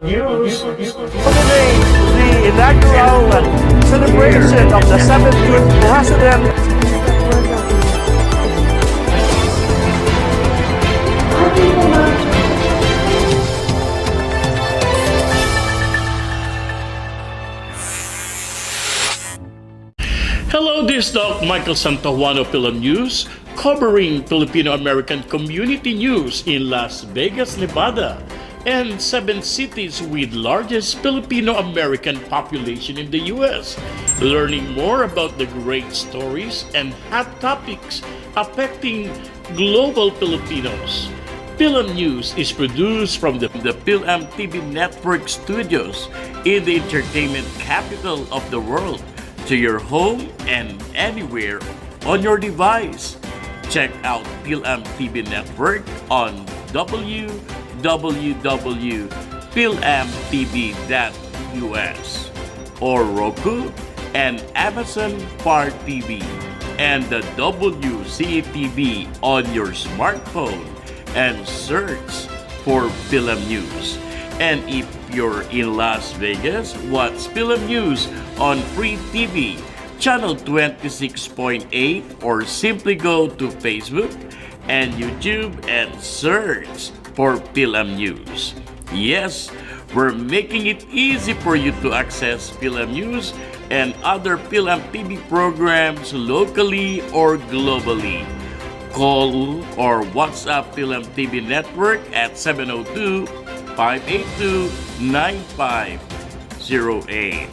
News. Today, the inaugural celebration of the 17th President. Hello, this is Doc Michael Santajuano, Fil-Am News, covering Filipino-American community news in Las Vegas, Nevada, and 7 cities with largest Filipino-American population in the U.S. Learning more about the great stories and hot topics affecting global Filipinos. Fil-Am News is produced from the Fil-Am TV Network studios in the entertainment capital of the world, to your home and anywhere on your device. Check out Fil-Am TV Network on www.filamtv.us or Roku and Amazon Fire TV and the WCTV on your smartphone and search for Fil-Am News. And if you're in Las Vegas, watch Fil-Am News on Free TV, channel 26.8, or simply go to Facebook and YouTube and search for Fil-Am News. Yes, we're making it easy for you to access Fil-Am News and other Fil-Am TV programs locally or globally. Call or WhatsApp Fil-Am TV Network at 702-582-9508.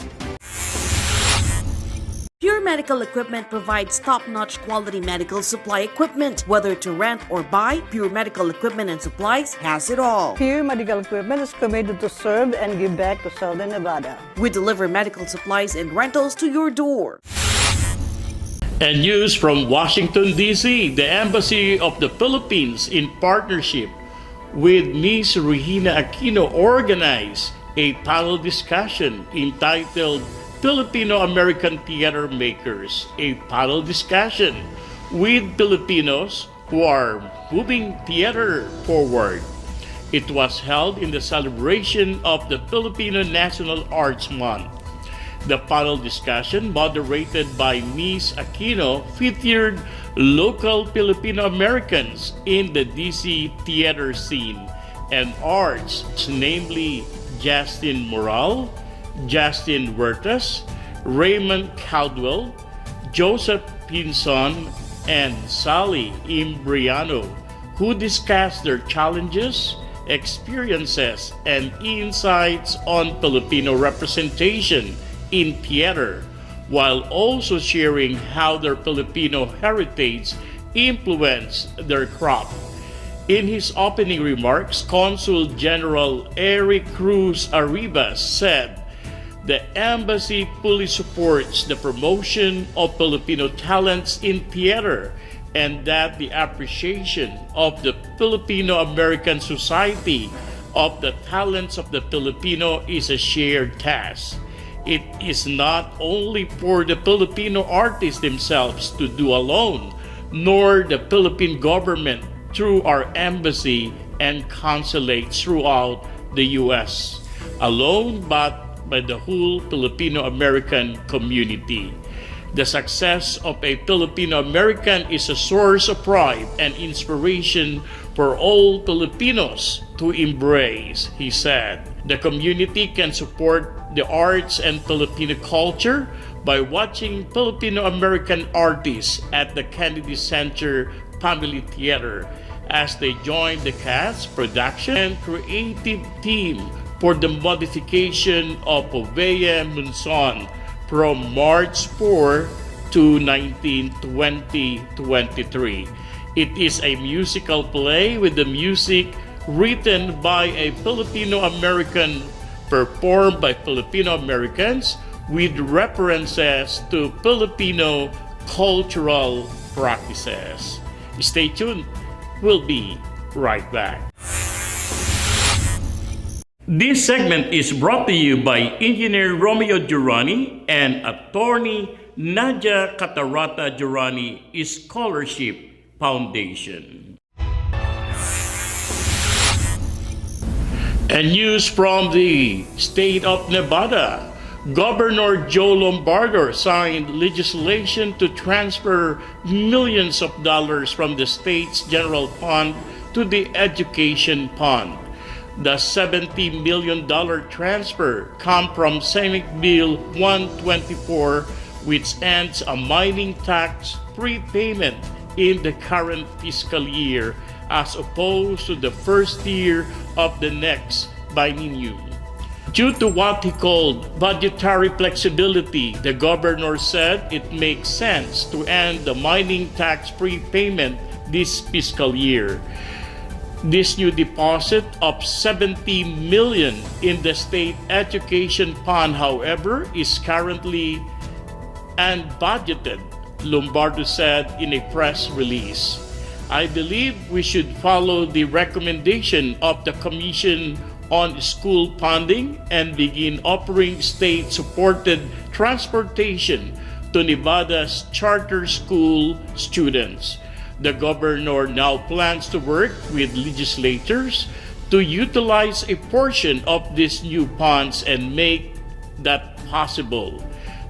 Pure Medical Equipment provides top-notch quality medical supply equipment. Whether to rent or buy, Pure Medical Equipment and Supplies has it all. Pure Medical Equipment is committed to serve and give back to Southern Nevada. We deliver medical supplies and rentals to your door. And news from Washington, D.C., the Embassy of the Philippines, in partnership with Ms. Regina Aquino, organized a panel discussion entitled Filipino-American Theater Makers, a panel discussion with Filipinos who are moving theater forward. It was held in the celebration of the Filipino National Arts Month. The panel discussion, moderated by Ms. Aquino, featured local Filipino-Americans in the DC theater scene and arts, namely Justin Moral, Justin Huertas, Raymond Caldwell, Joseph Pinson, and Sally Imbriano, who discussed their challenges, experiences, and insights on Filipino representation in theater, while also sharing how their Filipino heritage influenced their craft. In his opening remarks, Consul General Eric Cruz Arribas said the embassy fully supports the promotion of Filipino talents in theater and that the appreciation of the Filipino-American society of the talents of the Filipino is a shared task. It is not only for the Filipino artists themselves to do alone, nor the Philippine government through our embassy and consulates throughout the U.S. alone, but by the whole Filipino-American community. The success of a Filipino-American is a source of pride and inspiration for all Filipinos to embrace, he said. The community can support the arts and Filipino culture by watching Filipino-American artists at the Kennedy Center Family Theater as they join the cast, production, and creative team for the modification of Ovea Monson from March 4 to 19, 2023. It is a musical play with the music written by a Filipino-American, performed by Filipino-Americans, with references to Filipino cultural practices. Stay tuned. We'll be right back. This segment is brought to you by Engineer Romeo Durrani and Attorney Nadia Catarata Durrani Scholarship Foundation. And news from the state of Nevada. Governor Joe Lombardo signed legislation to transfer millions of dollars from the state's general fund to the education fund. The $70 million transfer comes from Senate Bill 124, which ends a mining tax prepayment in the current fiscal year as opposed to the first year of the next biennium. Due to what he called budgetary flexibility, the governor said it makes sense to end the mining tax prepayment this fiscal year. This new deposit of $70 million in the state education fund, however, is currently unbudgeted, Lombardo said in a press release. I believe we should follow the recommendation of the Commission on School Funding and begin offering state-supported transportation to Nevada's charter school students. The governor now plans to work with legislators to utilize a portion of these new funds and make that possible.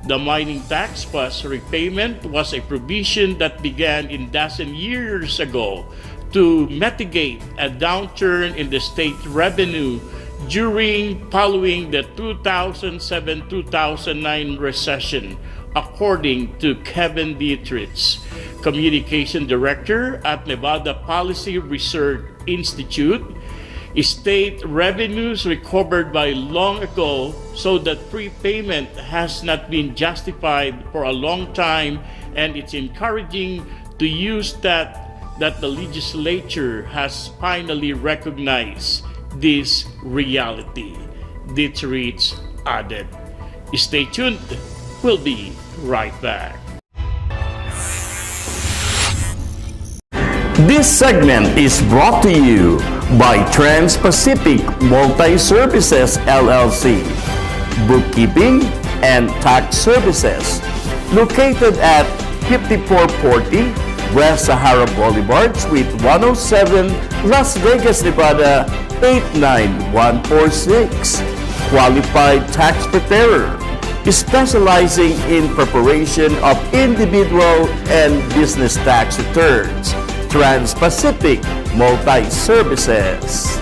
The mining tax plus repayment was a provision that began a dozen years ago to mitigate a downturn in the state revenue following the 2007-2009 recession, according to Kevin Dietrich, Communication Director at Nevada Policy Research Institute. State revenues recovered by long ago, so that prepayment has not been justified for a long time, and it's encouraging to use that the legislature has finally recognized this reality, Dietrich added. Stay tuned. We'll be right back. This segment is brought to you by Trans-Pacific Multi-Services LLC, Bookkeeping and Tax Services, located at 5440 West Sahara Boulevard, Suite 107, Las Vegas, Nevada 89146. Qualified tax preparer, specializing in preparation of individual and business tax returns. Trans-Pacific Multi-Services.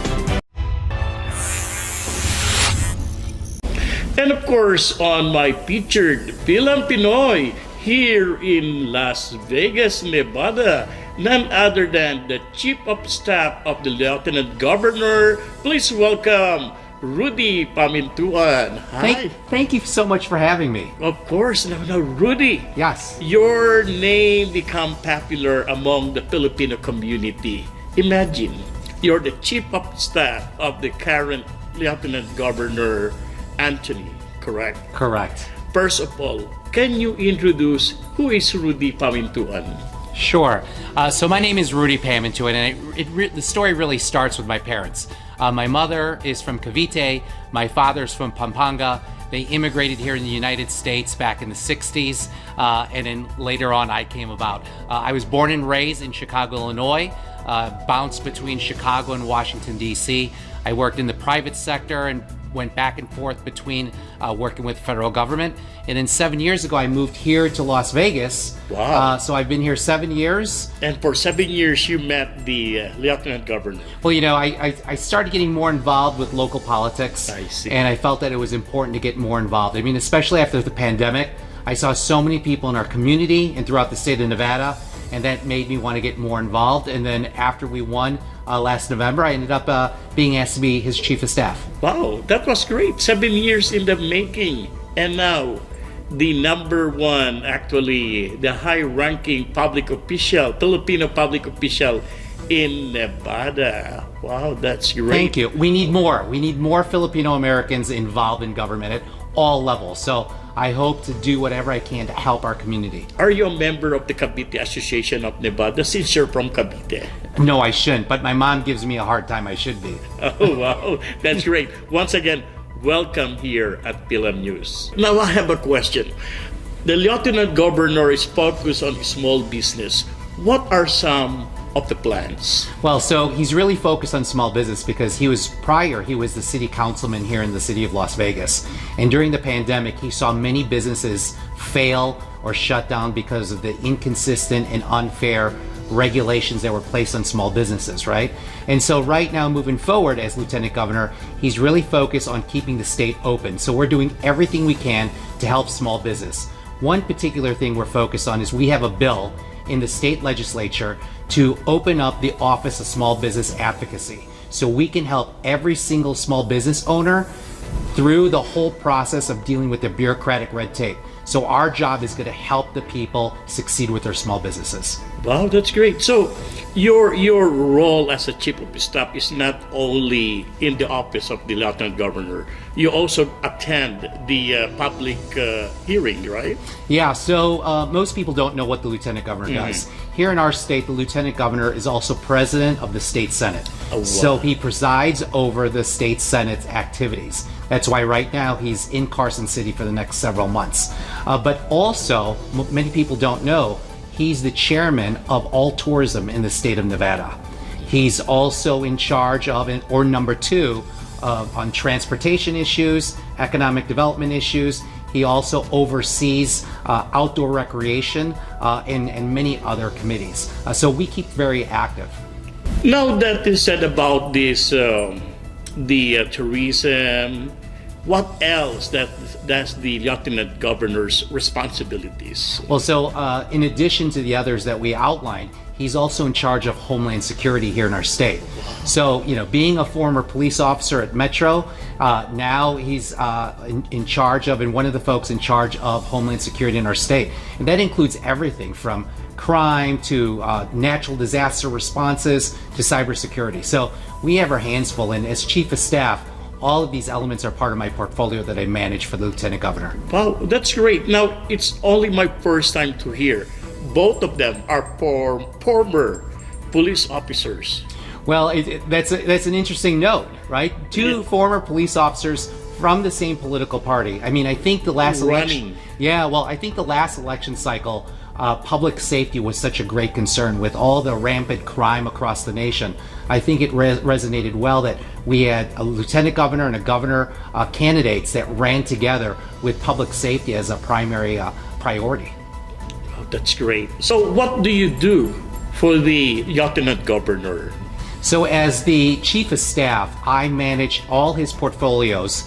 And of course, on my featured Fil-Am Pinoy here in Las Vegas, Nevada, none other than the Chief of Staff of the Lieutenant Governor. Please welcome Rudy Pamintuan. Hi. Thank you so much for having me. Of course. Now, Rudy. Yes. Your name become popular among the Filipino community. Imagine, you're the Chief of Staff of the current Lieutenant Governor Anthony, correct? Correct. First of all, can you introduce who is Rudy Pamintuan? Sure. So my name is Rudy Pamintuan, and the story really starts with my parents. My mother is from Cavite. My father's from Pampanga. They immigrated here in the United States back in the 60s, and then later on I came about. I was born and raised in Chicago, Illinois, bounced between Chicago and Washington, D.C. I worked in the private sector and went back and forth between working with federal government. And then 7 years ago, I moved here to Las Vegas. Wow. So I've been here 7 years. And for 7 years, you met the Lieutenant Governor. Well, you know, I started getting more involved with local politics. I see. And I felt that it was important to get more involved. I mean, especially after the pandemic, I saw so many people in our community and throughout the state of Nevada, and that made me want to get more involved. And then after we won last November, I ended up being asked to be his chief of staff. Wow, that was great. 7 years in the making. And now, the number one, actually, the high-ranking public official, Filipino public official in Nevada. Wow, that's great. Thank you. We need more. We need more Filipino Americans involved in government at all levels. So I hope to do whatever I can to help our community. Are you a member of the Cavite Association of Nevada since you're from Cavite? No, I shouldn't, but my mom gives me a hard time. I should be. Oh, wow. That's great. Once again, welcome here at Fil-Am News. Now, I have a question. The Lieutenant Governor is focused on small business. What are some of the plans? Well, so he's really focused on small business because he was the city councilman here in the city of Las Vegas. And during the pandemic, he saw many businesses fail or shut down because of the inconsistent and unfair regulations that were placed on small businesses, right? And so right now, moving forward as Lieutenant Governor, he's really focused on keeping the state open. So we're doing everything we can to help small business. One particular thing we're focused on is we have a bill in the state legislature to open up the Office of Small Business Advocacy so we can help every single small business owner through the whole process of dealing with the bureaucratic red tape. So our job is going to help the people succeed with their small businesses. Wow, that's great. So your role as a chief of staff is not only in the office of the lieutenant governor. You also attend the public hearing, right? Yeah, so most people don't know what the lieutenant governor does. Here in our state, the lieutenant governor is also president of the state senate. Oh, wow. So he presides over the state senate's activities. That's why right now he's in Carson City for the next several months. But also, many people don't know, he's the chairman of all tourism in the state of Nevada. He's also in charge of, or number two, on transportation issues, economic development issues. He also oversees outdoor recreation and many other committees. So we keep very active. Now that is said about this, the tourism, what else that's the lieutenant governor's responsibilities? Well, so in addition to the others that we outlined, he's also in charge of Homeland Security here in our state. So, you know, being a former police officer at Metro, now he's in charge of, and one of the folks in charge of Homeland Security in our state. And that includes everything from crime to natural disaster responses to cybersecurity. So we have our hands full, and as chief of staff, all of these elements are part of my portfolio that I manage for the lieutenant governor. Wow, that's great. Now, it's only my first time to hear. Both of them are former police officers. Well, that's an interesting note, right? Two former police officers from the same political party. I mean, I think the last election... Yeah, well, I think the last election cycle, public safety was such a great concern with all the rampant crime across the nation. I think it resonated well that we had a lieutenant governor and a governor candidates that ran together with public safety as a primary priority. Oh, that's great. So what do you do for the lieutenant governor? So as the chief of staff, I manage all his portfolios,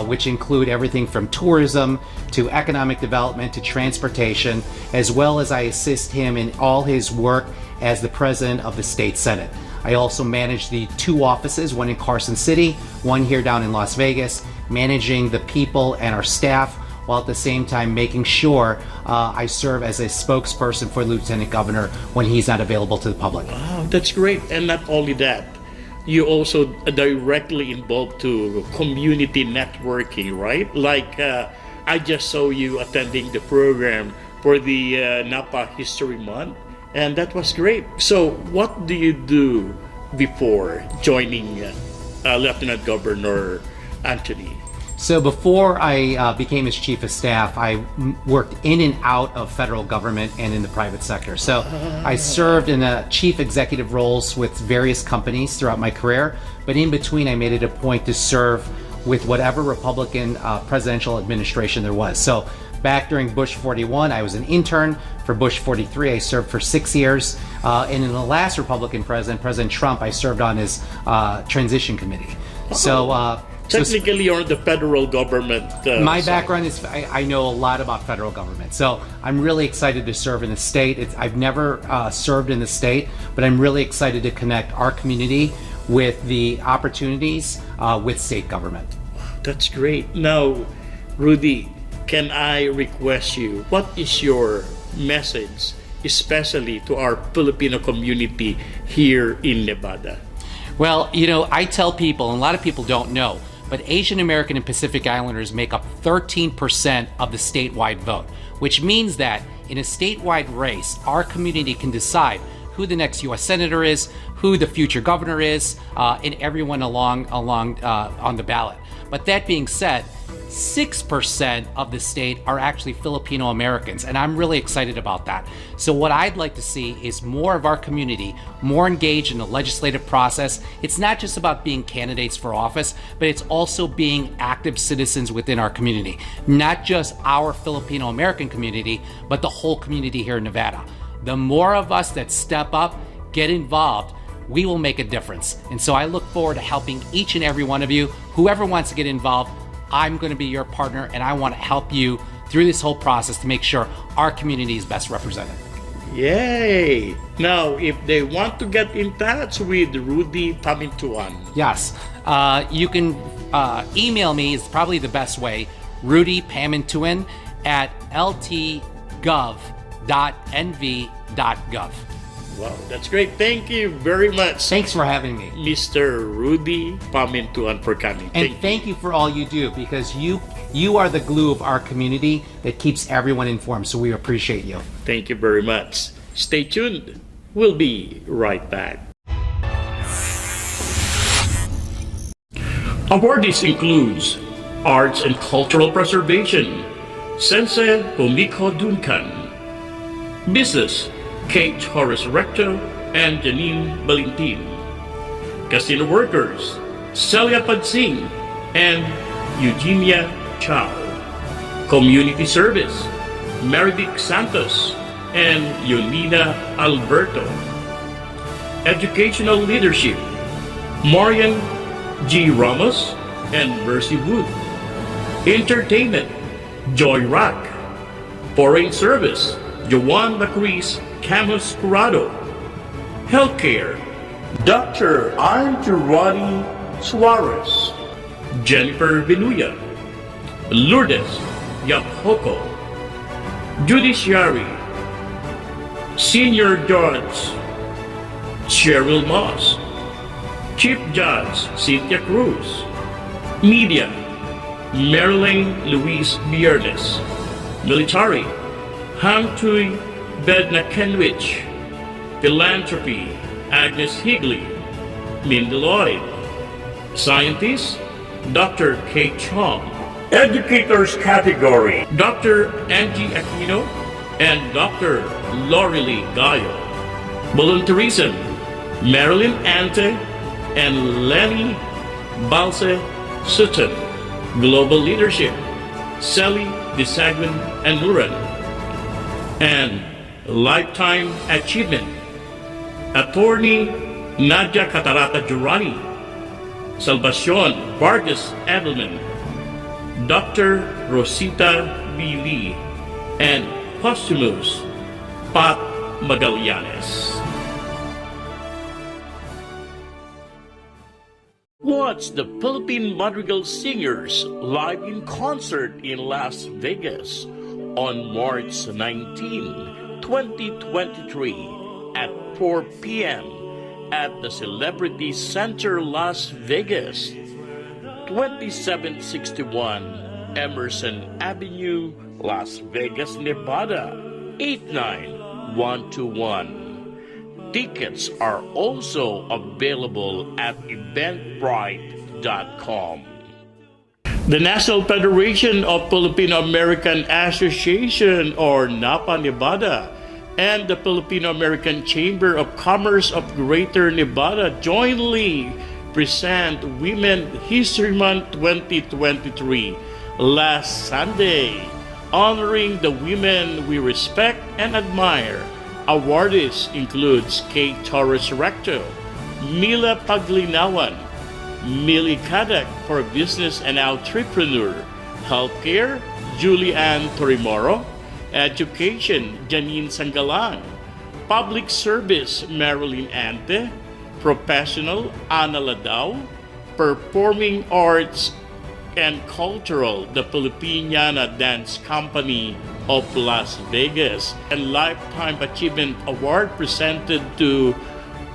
which include everything from tourism to economic development to transportation, as well as I assist him in all his work as the president of the state senate. I also manage the two offices, one in Carson City, one here down in Las Vegas, managing the people and our staff, while at the same time making sure I serve as a spokesperson for the lieutenant governor when he's not available to the public. Wow, that's great. And not only that, you also directly involved to community networking, right? Like I just saw you attending the program for the Napa History Month, and that was great. So what do you do before joining Lieutenant Governor Anthony? So before I became his chief of staff, I worked in and out of federal government and in the private sector. So I served in chief executive roles with various companies throughout my career, but in between I made it a point to serve with whatever Republican presidential administration there was. So back during Bush 41, I was an intern. For Bush 43, I served for 6 years. And in the last Republican president, President Trump, I served on his transition committee. So technically, you're the federal government. My background is I know a lot about federal government. So I'm really excited to serve in the state. I've never served in the state, but I'm really excited to connect our community with the opportunities with state government. That's great. Now, Rudy, can I request you, what is your message, especially to our Filipino community here in Nevada? Well, you know, I tell people, and a lot of people don't know, but Asian American and Pacific Islanders make up 13% of the statewide vote, which means that in a statewide race, our community can decide who the next U.S. Senator is, who the future governor is, and everyone along on the ballot. But that being said, 6% of the state are actually Filipino Americans, and I'm really excited about that. So what I'd like to see is more of our community more engaged in the legislative process. It's not just about being candidates for office, but it's also being active citizens within our community. Not just our Filipino American community, but the whole community here in Nevada. The more of us that step up, get involved, we will make a difference. And so I look forward to helping each and every one of you. Whoever wants to get involved, I'm going to be your partner, and I want to help you through this whole process to make sure our community is best represented. Yay! Now, if they want to get in touch with Rudy Pamintuan, Yes, you can email me, is probably the best way, Rudy Pamintuan at ltgov.nv.gov. wow, that's great. Thank you very much, Thanks for having me. Mr. Rudy Pamintuan, for coming. And thank you for all you do, because you are the glue of our community that keeps everyone informed, so we appreciate you. Thank you very much. Stay tuned. We'll be right back. Awardees includes Arts and Cultural Preservation, Sensei Humiko Duncan, Business, Kate Torres Recto and Janine Valentin, Casino Workers, Celia Padsing and Eugenia Chow, Community Service, Meredith Santos and Yolina Alberto, Educational Leadership, Marian G. Ramos and Mercy Wood, Entertainment, Joy Rock, Foreign Service, Joan Macris Camus Curado, Healthcare, Dr. Anjurani Suarez, Jennifer Vinuya, Lourdes Yaphoko, Judiciary, Senior Judge Cheryl Moss, Chief Judge Cynthia Cruz, Media, Marilyn Luis Biernes, Military, Hang Tui Bedna Kenwich, Philanthropy, Agnes Higley, Linda Lloyd, Scientist, Dr. Kate Chong, Educators Category, Dr. Angie Aquino and Dr. Lorelie Gallo, Volunteerism, Marilyn Ante and Lenny Balse Sutton, Global Leadership, Sally Disagman and Luran, and Lifetime Achievement, Attorney Nadia Catarata Jurani, Salvacion Vargas Edelman, Dr. Rosita B. Lee, and posthumous Pat Magallanes. Watch the Philippine Madrigal Singers live in concert in Las Vegas on March 19, 2023 at 4 p.m. at the Celebrity Center Las Vegas, 2761 Emerson Avenue, Las Vegas, Nevada, 89121. Tickets are also available at eventbrite.com. The National Federation of Filipino American Association, or NAPA Nevada, and the Filipino American Chamber of Commerce of Greater Nevada jointly present Women History Month 2023 last Sunday, honoring the women we respect and admire. Awardees includes Kate Torres Recto, Mila Paglinawan, Millie Kadak for Business and Entrepreneur, Healthcare, Julianne Torimoro, Education, Janine Sangalang, Public Service, Marilyn Ante, Professional, Ana Ladao, Performing Arts and Cultural, the Filipiniana Dance Company of Las Vegas, and Lifetime Achievement Award presented to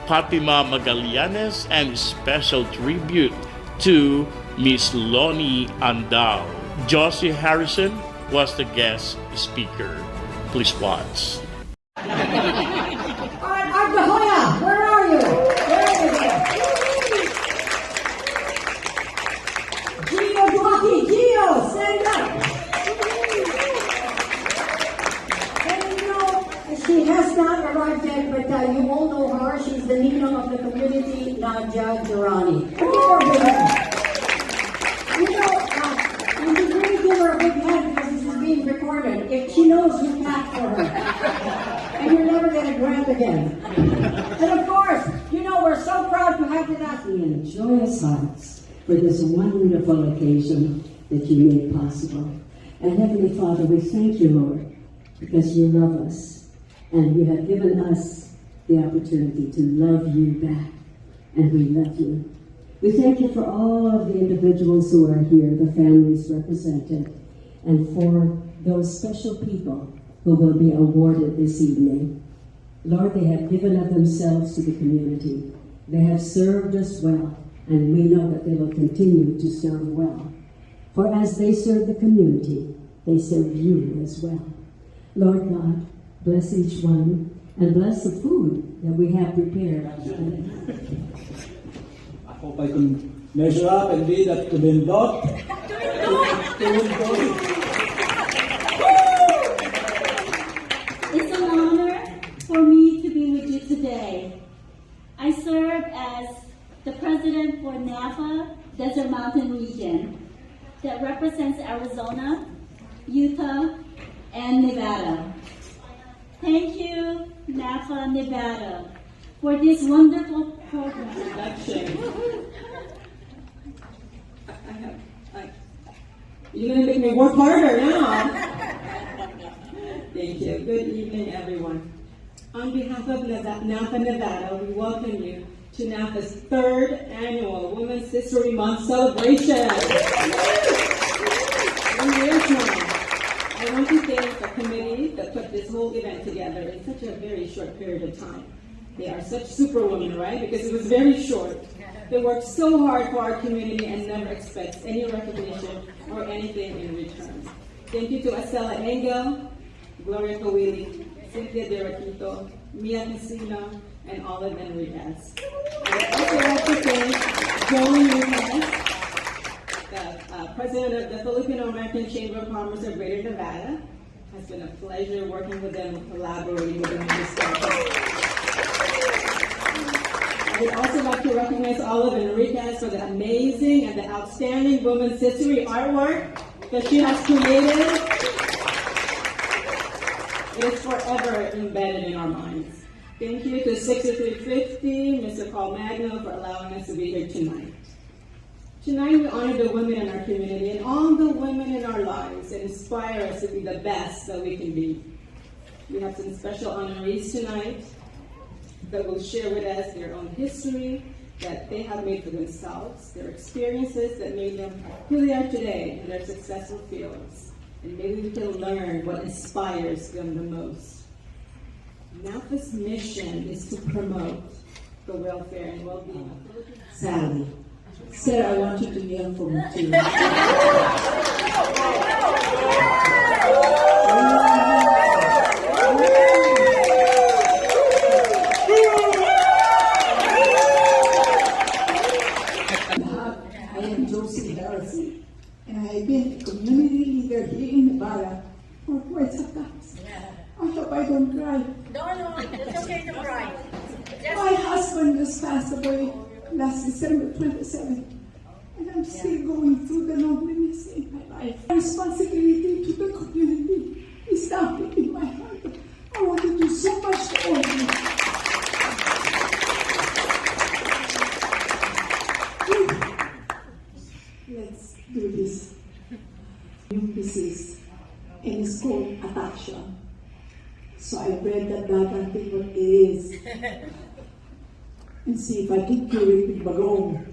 Fatima Magallanes, and special tribute to Miss Lonnie Andao. Josie Harrison was the guest speaker. Please watch. Art De Hoya, where are you? Where are you? Gio Duaki, Gio, say she knows you packed for her. And you're never going to grant again. And of course, you know we're so proud to have with us in joyous hearts for this wonderful occasion that you made possible. And Heavenly Father, we thank you, Lord, because you love us and you have given us the opportunity to love you back. And we love you. We thank you for all of the individuals who are here, the families represented, and for those special people who will be awarded this evening. Lord, they have given of themselves to the community. They have served us well, and we know that they will continue to serve well. For as they serve the community, they serve you as well. Lord God, bless each one, and bless the food that we have prepared. I hope I can measure up and be that tumindot. It's an honor for me to be with you today. I serve as the president for NAFA Desert Mountain Region that represents Arizona, Utah, and Nevada. Thank you, NAFA Nevada, for this wonderful program. You're going to make me work harder now. Thank you. Good evening, everyone. On behalf of NAFA Nevada, we welcome you to NAFA's third annual Women's History Month celebration. 1 year now. I want to thank the committee that put this whole event together in such a very short period of time. They are such superwomen, right? Because it was very short. They worked so hard for our community and never expects any recognition or anything in return. Thank you to Estela Engel, Gloria Kawili, Cynthia Deraquito, Mia Casino, and Olive Enriquez. I would also like to thank Joey Nunez, the president of the Filipino American Chamber of Commerce of Greater Nevada. It has been a pleasure working with them and collaborating with them in this project. I would also like to recognize Olive Enriquez for the amazing and the outstanding women's history artwork that she has created. It is forever embedded in our minds. Thank you to 6350, Mr. Paul Magno, for allowing us to be here tonight. Tonight we honor the women in our community and all the women in our lives and inspire us to be the best that we can be. We have some special honorees tonight that will share with us their own history that they have made for themselves, their experiences that made them who they are today in their successful fields. And maybe we can learn what inspires them the most. NAFA's mission is to promote the welfare and well-being of Filipinos. Sally, Sarah, I want you to kneel for me too. And I have been a community leader here in Nevada for quite some time. I hope I don't cry. No, it's okay to cry. My husband just passed away last December 27th, and I'm still going through the loneliness in my life. My responsibility to the community is now in my heart. I want to do so much for you. Let's do this. New disease, and it's called ataxia. So I read that and think what it is, and see if I can cure it with bagong.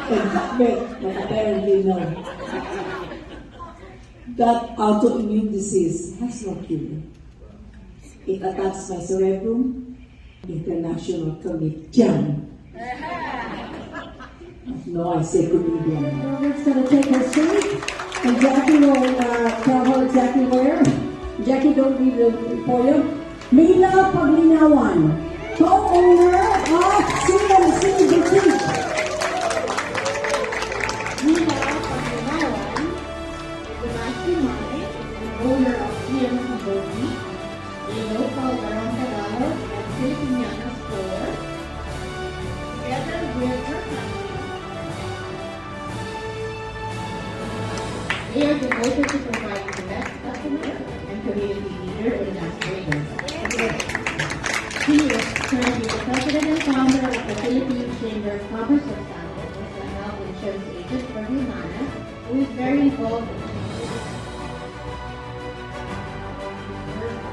And but apparently no. That autoimmune disease has no cure. It attacks my cerebrum, international comedian. No, I say comedian. Robert's going to take her seat, and Jackie will tell her exactly where. Jackie, don't leave the podium. Mila Paglinawan, co-owner of CMC Boutique. Mila Paglinawan is the mastermind and owner of CMC Boutique, a local Barangay and Filipiniana store. Together with her family, they are devoted to providing the best customer and community leader in Las Vegas. He is currently the president and founder of the Philippine Chamber of Commerce of Santos, the health insurance agent for Humana, who is very involved in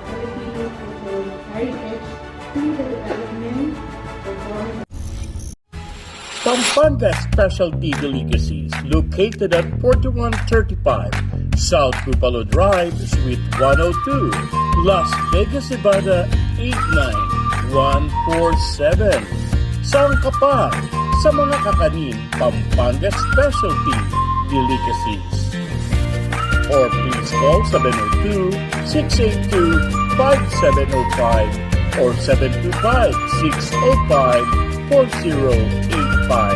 Filipino cultural heritage through the development, performance, Pampanga Specialty Delicacies, located at 4135 South Tupalo Drive, Suite 102, Las Vegas, Nevada 89147. Saan ka pa sa mga kakanin Pampanga Specialty Delicacies? Or please call 702-682-5705 or 725-605-4085.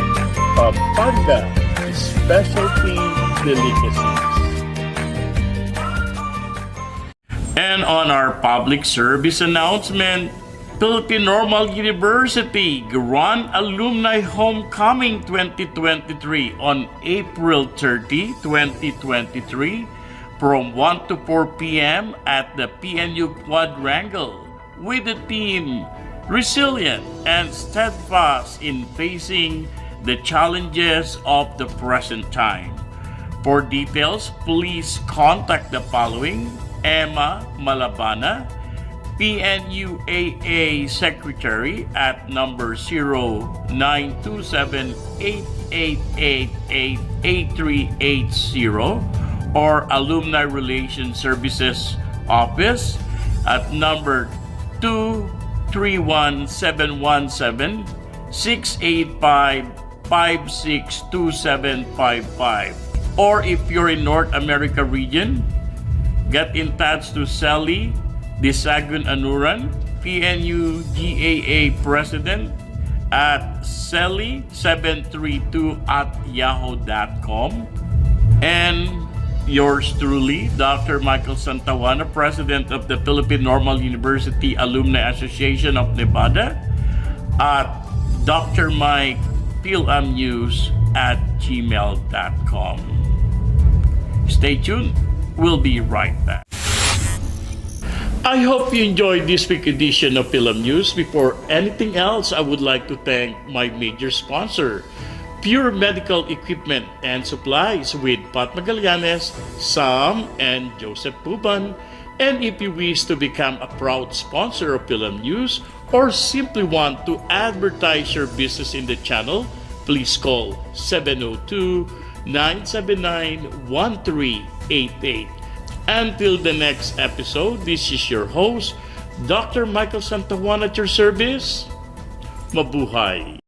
Pampanga Specialty Delicacies. And on our public service announcement, Philippine Normal University Grand Alumni Homecoming 2023 on April 30, 2023 from 1 to 4 p.m. at the PNU Quadrangle with the theme Resilient and Steadfast in Facing the Challenges of the Present Time. For details, please contact the following: Emma Malabana, PNUAA Secretary at number 0927-888-8380 or Alumni Relations Services Office at number 231-717-685-562755. Or if you're in North America region, get in touch to Sally Disagun Anuran, PNU GAA President at sally732@yahoo.com. And yours truly, Dr. Michael Santawana, President of the Philippine Normal University Alumni Association of Nevada, at Dr. Mike Fil-Am News at gmail.com. Stay tuned. We'll be right back. I hope you enjoyed this week's edition of Fil-Am News. Before anything else, I would like to thank my major sponsor, Pure Medical Equipment and Supplies with Pat Magallanes, Sam, and Joseph Puban. And if you wish to become a proud sponsor of Fil-Am News or simply want to advertise your business in the channel, please call 702-979-1388. Until the next episode, this is your host, Dr. Michael Santawan at your service. Mabuhay!